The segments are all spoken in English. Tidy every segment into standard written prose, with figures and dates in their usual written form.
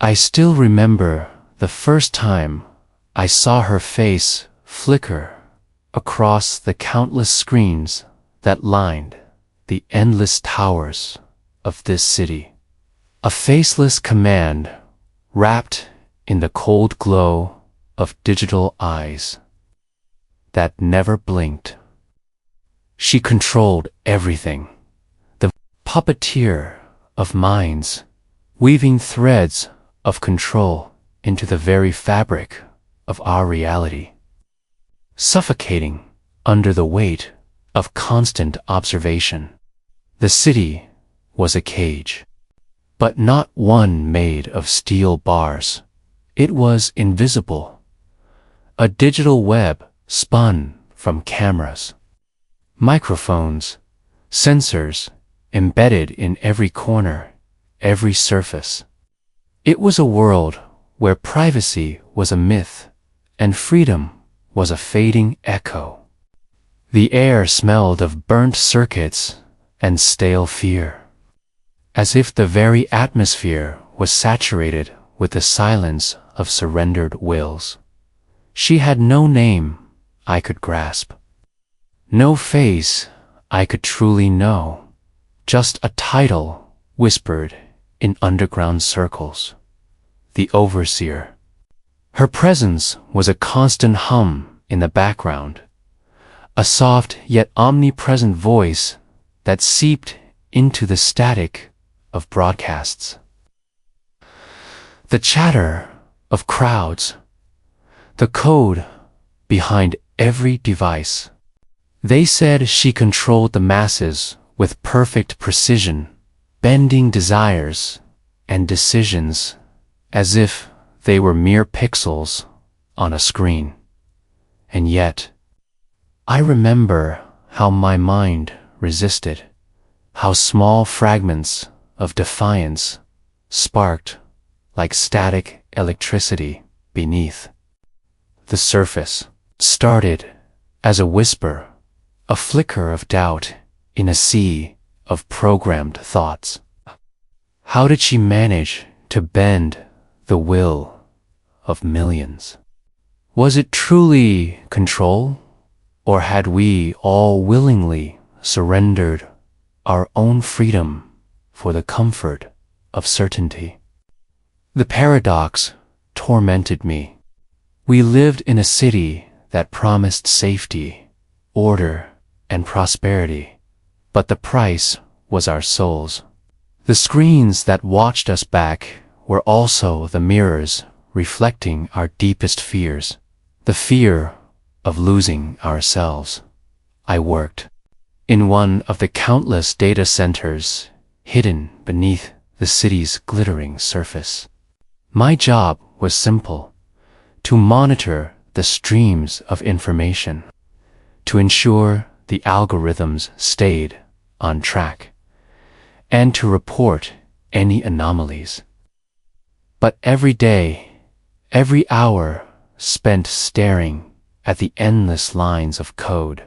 I still remember the first time I saw her face flicker across the countless screens that lined the endless towers of this city. A faceless command wrapped in the cold glow of digital eyes that never blinked. She controlled everything, the puppeteer of minds, weaving threads of control into the very fabric of our reality, suffocating under the weight of constant observation. The city was a cage, but not one made of steel bars. It was invisible, a digital web spun from cameras, microphones, sensors embedded in every corner, every surface. It was a world where privacy was a myth and freedom was a fading echo. The air smelled of burnt circuits and stale fear, as if the very atmosphere was saturated with the silence of surrendered wills. She had no name I could grasp, no face I could truly know, just a title whispered in underground circles: the Overseer. Her presence was a constant hum in the background, a soft yet omnipresent voice that seeped into the static of broadcasts, the chatter of crowds, the code behind every device. They said she controlled the masses with perfect precision, bending desires and decisions as if they were mere pixels on a screen. And yet, I remember how my mind resisted, how small fragments of defiance sparked like static electricity beneath. The surface started as a whisper, a flicker of doubt in a sea of programmed thoughts. How did she manage to bend the will of millions? Was it truly control, or had we all willingly surrendered our own freedom for the comfort of certainty? The paradox tormented me. We lived in a city that promised safety, order, and prosperity, but the price was our souls. The screens that watched us back were also the mirrors reflecting our deepest fears, the fear of losing ourselves. I worked in one of the countless data centers hidden beneath the city's glittering surface. My job was simple: to monitor the streams of information, to ensure the algorithms stayed on track, and to report any anomalies. But every day, every hour spent staring at the endless lines of code,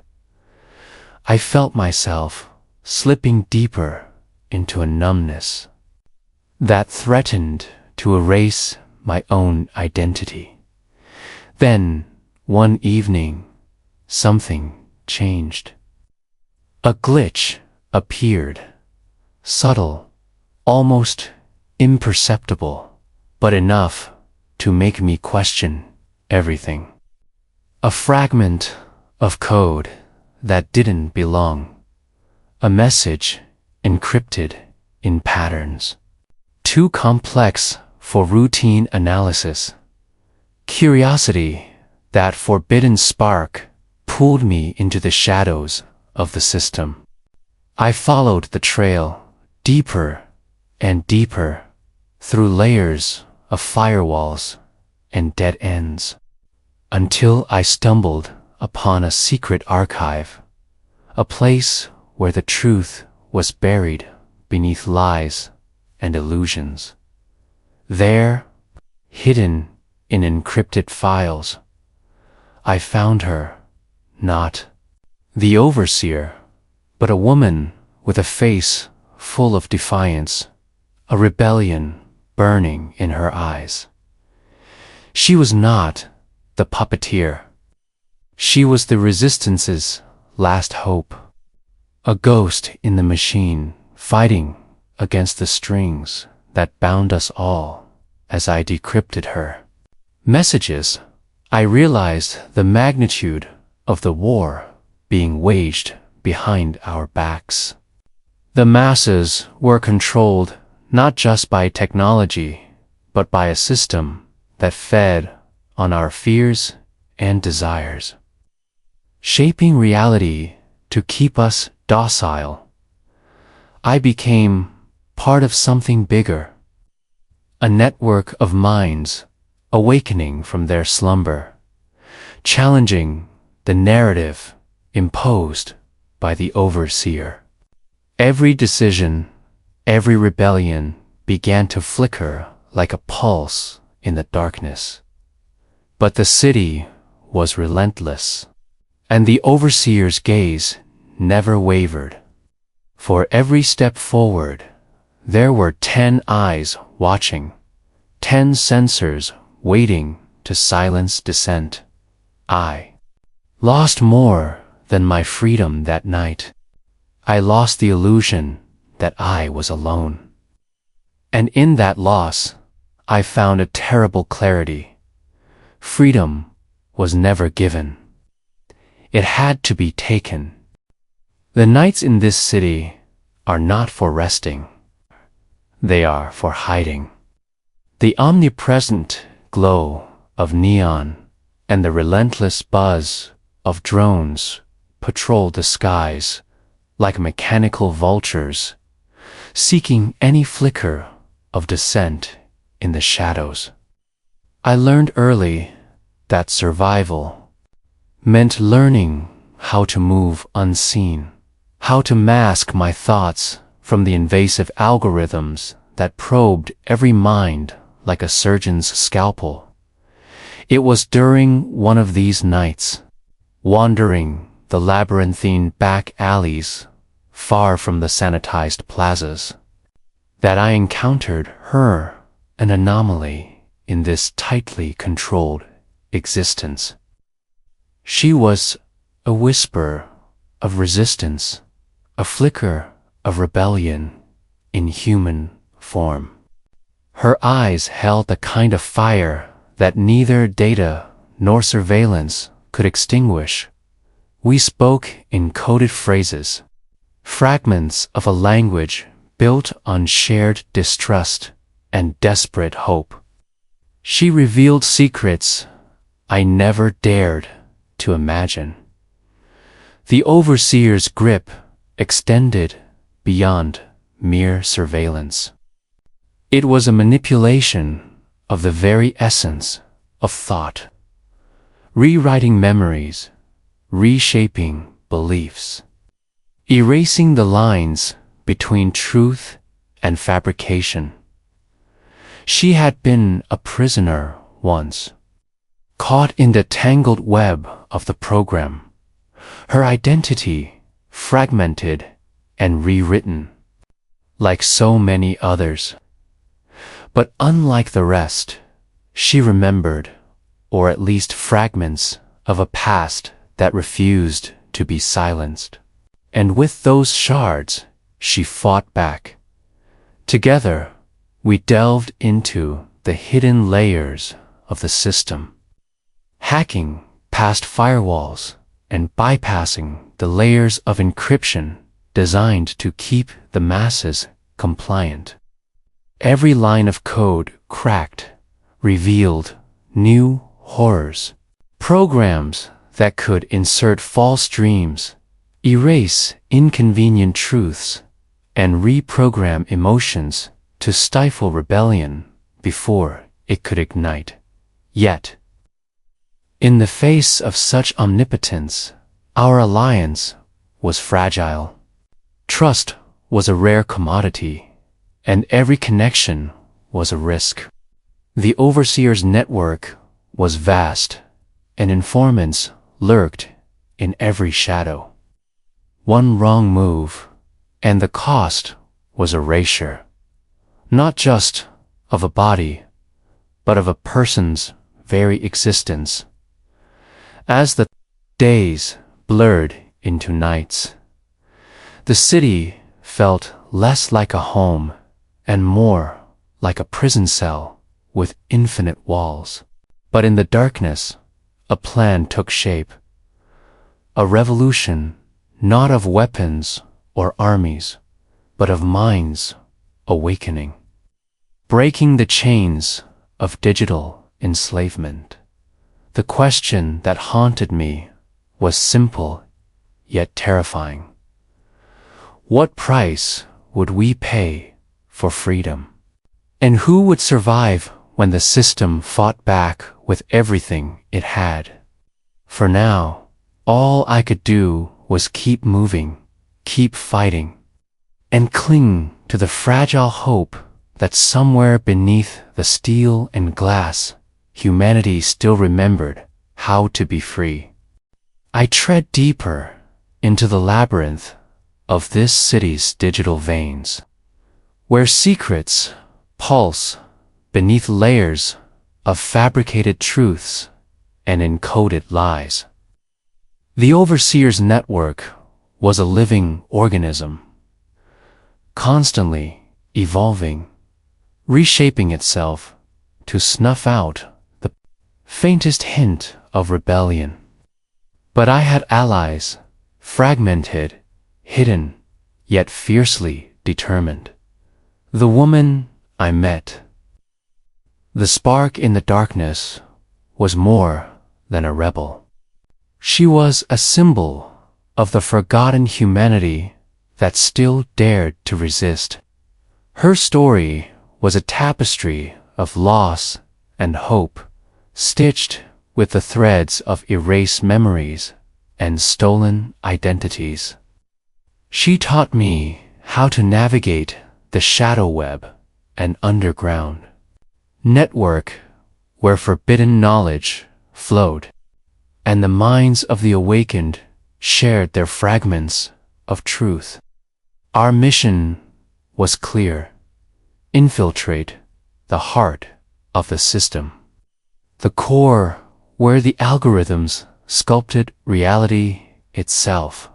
I felt myself slipping deeper into a numbness that threatened to erase my own identity. Then, one evening, something changed. A glitch appeared, subtle, almost imperceptible, but enough to make me question everything. A fragment of code that didn't belong, a message encrypted in patterns, too complex for routine analysis. Curiosity, that forbidden spark, pulled me into the shadows of the system. I followed the trail deeper and deeper through layers of firewalls and dead ends, until I stumbled upon a secret archive, a place where the truth was buried beneath lies and illusions. There, hidden in encrypted files, I found her, not the overseer, but a woman with a face full of defiance, a rebellion burning in her eyes. She was not the puppeteer. She was the Resistance's last hope. A ghost in the machine, fighting against the strings that bound us all as I decrypted her messages. I realized the magnitude of the war being waged behind our backs. The masses were controlled not just by technology, but by a system that fed on our fears and desires, shaping reality to keep us docile. I became part of something bigger, a network of minds awakening from their slumber, challenging the narrative imposed by the overseer. Every decision, every rebellion began to flicker like a pulse in the darkness. But the city was relentless, and the overseer's gaze never wavered. For every step forward, there were 10 eyes watching, 10 sensors waiting to silence dissent. I lost more than my freedom that night. I lost the illusion that I was alone. And in that loss, I found a terrible clarity. Freedom was never given. It had to be taken. The nights in this city are not for resting. They are for hiding. The omnipresent glow of neon and the relentless buzz of drones patrol the skies like mechanical vultures, seeking any flicker of dissent in the shadows. I learned early that survival meant learning how to move unseen, how to mask my thoughts from the invasive algorithms that probed every mind like a surgeon's scalpel. It was during one of these nights, wandering the labyrinthine back alleys far from the sanitized plazas, that I encountered her, an anomaly in this tightly controlled existence. She was a whisper of resistance, a flicker of rebellion in human form. Her eyes held the kind of fire that neither data nor surveillance could extinguish. We spoke in coded phrases, fragments of a language built on shared distrust and desperate hope. She revealed secrets I never dared to imagine. The overseer's grip extended beyond mere surveillance. It was a manipulation of the very essence of thought, rewriting memories, reshaping beliefs, erasing the lines between truth and fabrication. She had been a prisoner once, caught in the tangled web of the program, her identity fragmented and rewritten, like so many others. But unlike the rest, she remembered, or at least fragments of a past that refused to be silenced. And with those shards, she fought back. Together, we delved into the hidden layers of the system, hacking past firewalls and bypassing the layers of encryption designed to keep the masses compliant. Every line of code cracked, revealed new horrors, programs that could insert false dreams, erase inconvenient truths, and reprogram emotions to stifle rebellion before it could ignite. Yet, in the face of such omnipotence, our alliance was fragile. Trust was a rare commodity, and every connection was a risk. The overseer's network was vast, and informants lurked in every shadow. One wrong move, and the cost was erasure, not just of a body, but of a person's very existence. As the days blurred into nights, the city felt less like a home and more like a prison cell with infinite walls. But in the darkness, a plan took shape. A revolution, not of weapons or armies, but of minds awakening, breaking the chains of digital enslavement. The question that haunted me was simple yet terrifying. What price would we pay for freedom? And who would survive when the system fought back with everything it had? For now, all I could do was keep moving, keep fighting, and cling to the fragile hope that somewhere beneath the steel and glass, humanity still remembered how to be free. I tread deeper into the labyrinth of this city's digital veins, where secrets pulse beneath layers of fabricated truths and encoded lies. The Overseer's network was a living organism, constantly evolving, reshaping itself to snuff out the faintest hint of rebellion. But I had allies, fragmented, hidden, yet fiercely determined. The woman I met. The spark in the darkness was more than a rebel. She was a symbol of the forgotten humanity that still dared to resist. Her story was a tapestry of loss and hope, stitched with the threads of erased memories and stolen identities. She taught me how to navigate the shadow web and underground network where forbidden knowledge flowed, and the minds of the awakened shared their fragments of truth. Our mission was clear: infiltrate the heart of the system, the core where the algorithms sculpted reality itself.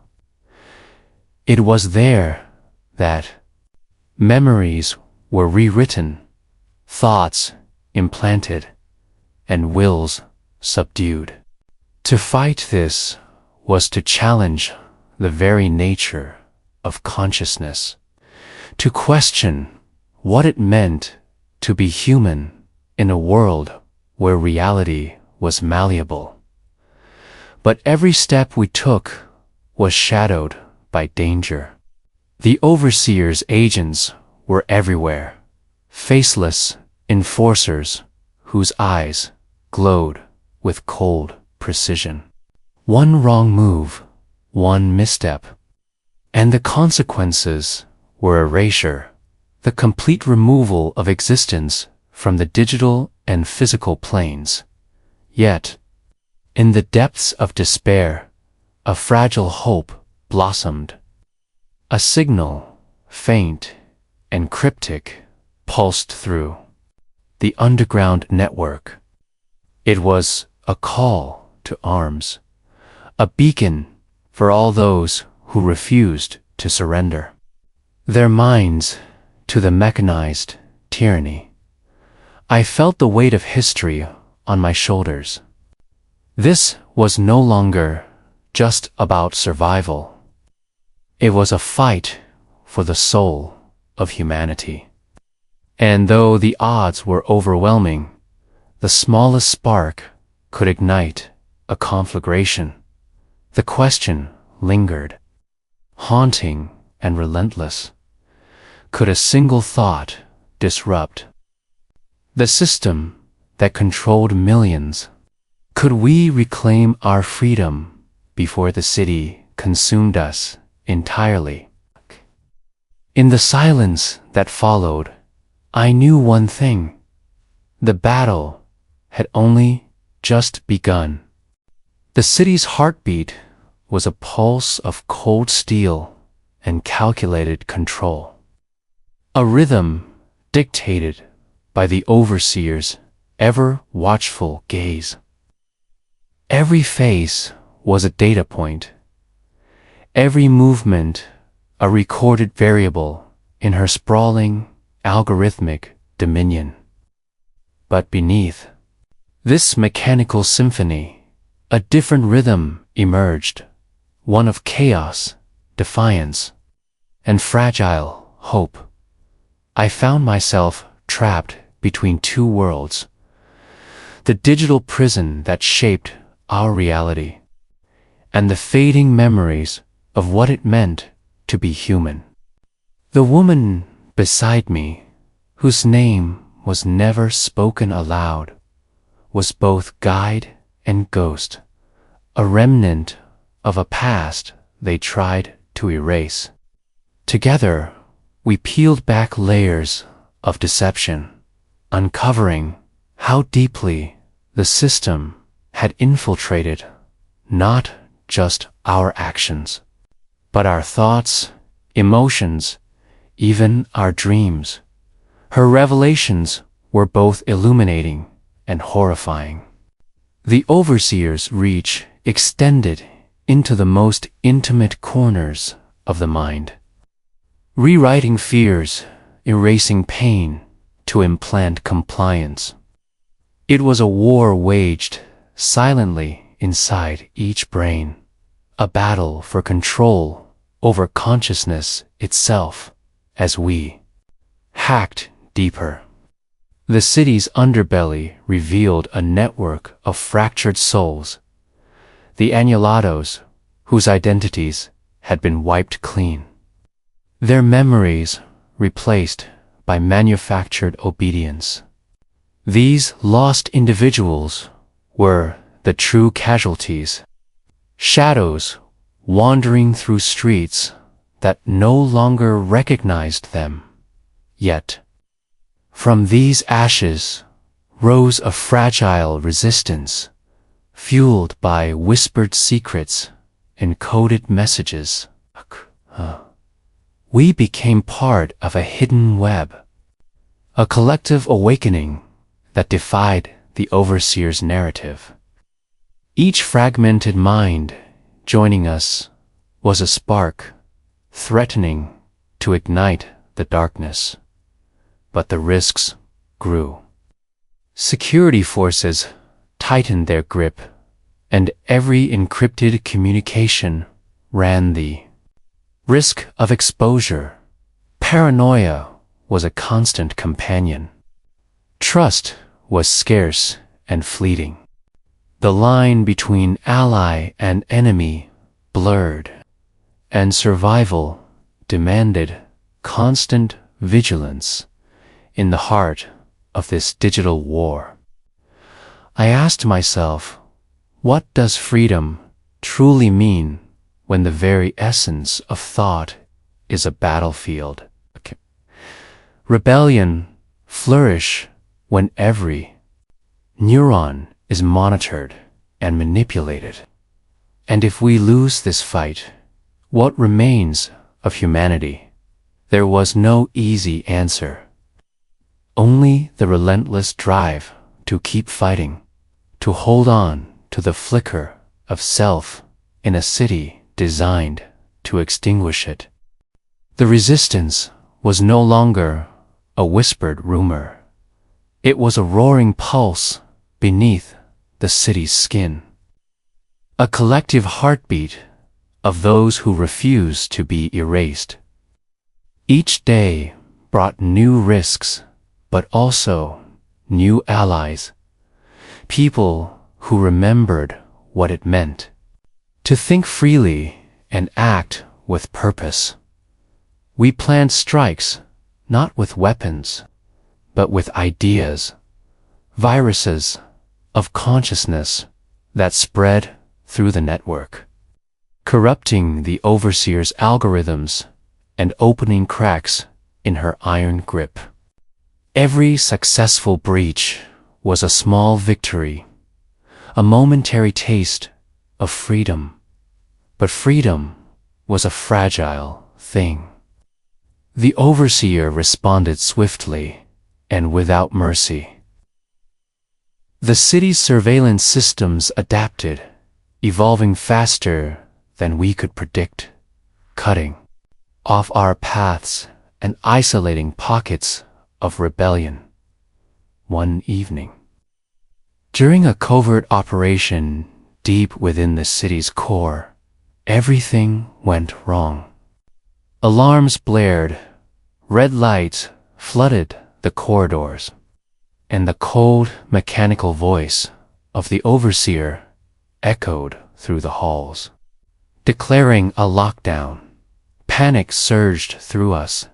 It was there that memories were rewritten, thoughts implanted, and wills subdued. To fight this was to challenge the very nature of consciousness, to question what it meant to be human in a world where reality was malleable. But every step we took was shadowed by danger. The Overseer's agents were everywhere, faceless enforcers whose eyes glowed with cold precision. One wrong move, one misstep, and the consequences were erasure, the complete removal of existence from the digital and physical planes. Yet, in the depths of despair, a fragile hope blossomed. A signal, faint and cryptic, pulsed through the underground network. It was a call to arms, a beacon for all those who refused to surrender their minds to the mechanized tyranny. I felt the weight of history on my shoulders. This was no longer just about survival. It was a fight for the soul of humanity. And though the odds were overwhelming, the smallest spark could ignite a conflagration. The question lingered, haunting and relentless. Could a single thought disrupt the system that controlled millions? Could we reclaim our freedom before the city consumed us entirely? In the silence that followed, I knew one thing: the battle had only just begun. The city's heartbeat was a pulse of cold steel and calculated control, a rhythm dictated by the overseer's ever-watchful gaze. Every face was a data point, every movement a recorded variable in her sprawling, algorithmic dominion. But beneath this mechanical symphony, a different rhythm emerged, one of chaos, defiance, and fragile hope. I found myself trapped between two worlds, the digital prison that shaped our reality, and the fading memories of what it meant to be human. The woman beside me, whose name was never spoken aloud, was both guide and ghost, a remnant of a past they tried to erase. Together, we peeled back layers of deception, uncovering how deeply the system had infiltrated not just our actions, but our thoughts, emotions, even our dreams. Her revelations were both illuminating and horrifying. The overseer's reach extended into the most intimate corners of the mind, rewriting fears, erasing pain to implant compliance. It was a war waged silently inside each brain, a battle for control over consciousness itself as we hacked deeper. The city's underbelly revealed a network of fractured souls, the annihilados whose identities had been wiped clean, their memories replaced by manufactured obedience. These lost individuals were the true casualties, shadows wandering through streets that no longer recognized them. Yet, from these ashes rose a fragile resistance, fueled by whispered secrets and coded messages. We became part of a hidden web, a collective awakening that defied the overseer's narrative. Each fragmented mind joining us was a spark, threatening to ignite the darkness. But the risks grew. Security forces tightened their grip, and every encrypted communication ran the risk of exposure. Paranoia was a constant companion. Trust was scarce and fleeting. The line between ally and enemy blurred, and survival demanded constant vigilance in the heart of this digital war. I asked myself, what does freedom truly mean when the very essence of thought is a battlefield? Rebellion flourish when every neuron is monitored and manipulated. And if we lose this fight, what remains of humanity? There was no easy answer. Only the relentless drive to keep fighting, to hold on to the flicker of self in a city designed to extinguish it. The resistance was no longer a whispered rumor. It was a roaring pulse beneath the city's skin, a collective heartbeat of those who refuse to be erased. Each day brought new risks, but also new allies, people who remembered what it meant to think freely and act with purpose. We planned strikes not with weapons, but with ideas, viruses of consciousness that spread through the network, corrupting the overseer's algorithms and opening cracks in her iron grip. Every successful breach was a small victory, a momentary taste of freedom. But freedom was a fragile thing. The overseer responded swiftly, and without mercy. The city's surveillance systems adapted, evolving faster than we could predict, cutting off our paths and isolating pockets of rebellion. One evening, during a covert operation deep within the city's core, everything went wrong. Alarms blared, red lights flooded the corridors, and the cold, mechanical voice of the overseer echoed through the halls, declaring a lockdown. Panic surged through us,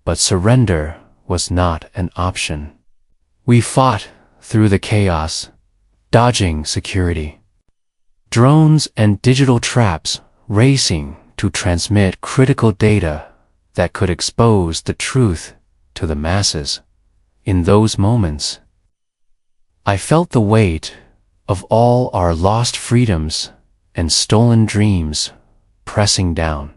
but surrender was not an option. We fought through the chaos, dodging security, drones and digital traps racing to transmit critical data that could expose the truth to the masses. In those moments, I felt the weight of all our lost freedoms and stolen dreams pressing down.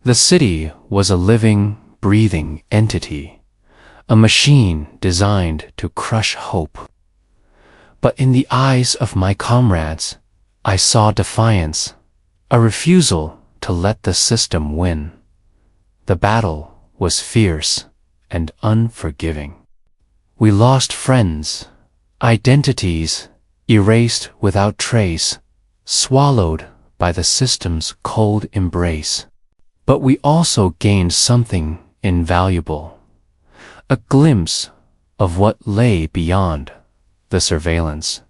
The city was a living, breathing entity, a machine designed to crush hope. But in the eyes of my comrades, I saw defiance, a refusal to let the system win. The battle was fierce and unforgiving. We lost friends, identities erased without trace, swallowed by the system's cold embrace. But we also gained something invaluable, a glimpse of what lay beyond the surveillance,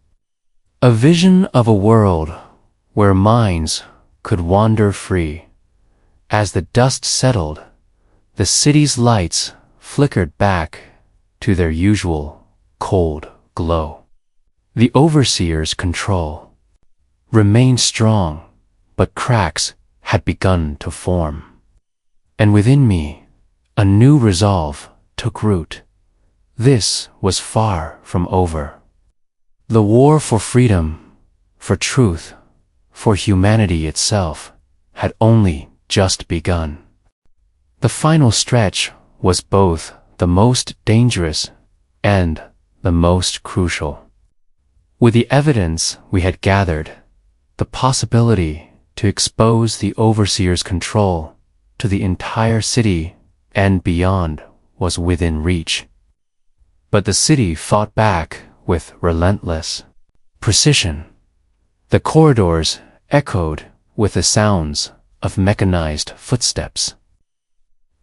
a vision of a world where minds could wander free. As the dust settled, the city's lights flickered back to their usual cold glow. The overseer's control remained strong, but cracks had begun to form. And within me, a new resolve took root. This was far from over. The war for freedom, for truth, for humanity itself had only just begun. The final stretch was both the most dangerous and the most crucial. With the evidence we had gathered, the possibility to expose the overseer's control to the entire city and beyond was within reach. But the city fought back with relentless precision. The corridors echoed with the sounds of mechanized footsteps,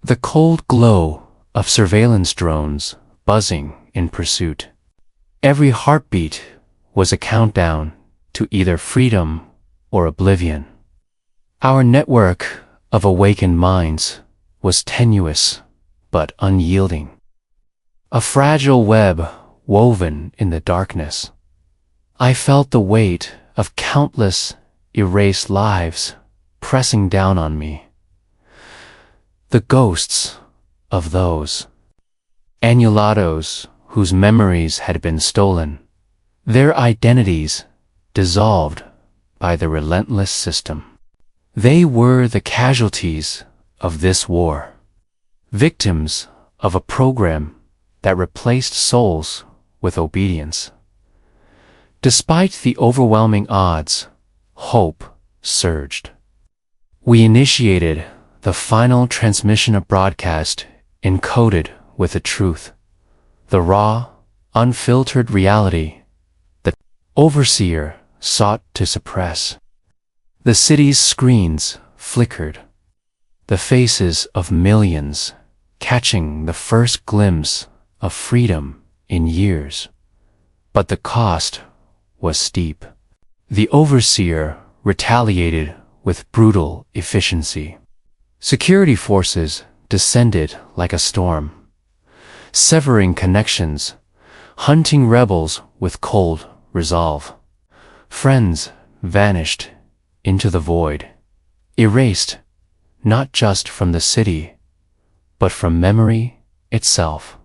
the cold glow of surveillance drones buzzing in pursuit. Every heartbeat was a countdown to either freedom or oblivion. Our network of awakened minds was tenuous but unyielding, a fragile web woven in the darkness. I felt the weight of countless erased lives pressing down on me, the ghosts of those anulados whose memories had been stolen, their identities dissolved by the relentless system. They were the casualties of this war, victims of a program that replaced souls with obedience. Despite the overwhelming odds, hope surged. We initiated the final transmission of broadcast encoded with the truth, the raw, unfiltered reality the overseer sought to suppress. The city's screens flickered, the faces of millions catching the first glimpse of freedom in years. But the cost was steep. The overseer retaliated with brutal efficiency. Security forces descended like a storm, severing connections, hunting rebels with cold resolve. Friends vanished into the void, erased not just from the city, but from memory itself.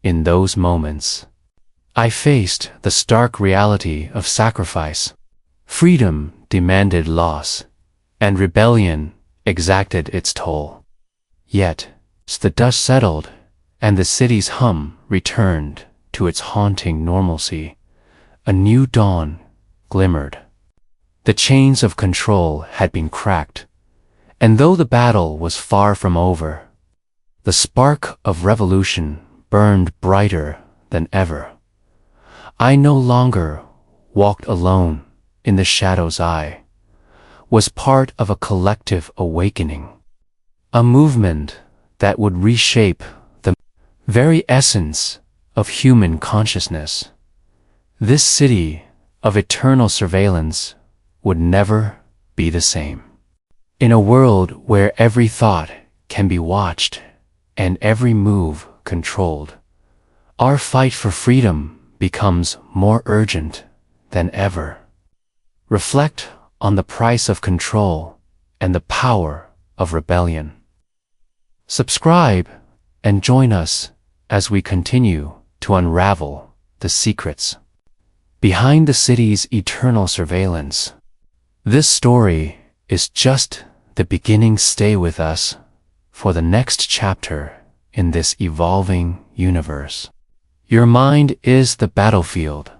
In those moments, I faced the stark reality of sacrifice. Freedom demanded loss, and rebellion exacted its toll. Yet, as the dust settled and the city's hum returned to its haunting normalcy. A new dawn glimmered. The chains of control had been cracked, and though the battle was far from over, the spark of revolution burned brighter than ever. I no longer walked alone in the shadows. I was part of a collective awakening, a movement that would reshape the very essence of human consciousness. This city of eternal surveillance would never be the same. In a world where every thought can be watched and every move controlled, our fight for freedom becomes more urgent than ever. Reflect on the price of control and the power of rebellion. Subscribe and join us as we continue to unravel the secrets behind the city's eternal surveillance. This story is just the beginning. Stay with us for the next chapter in this evolving universe. Your mind is the battlefield.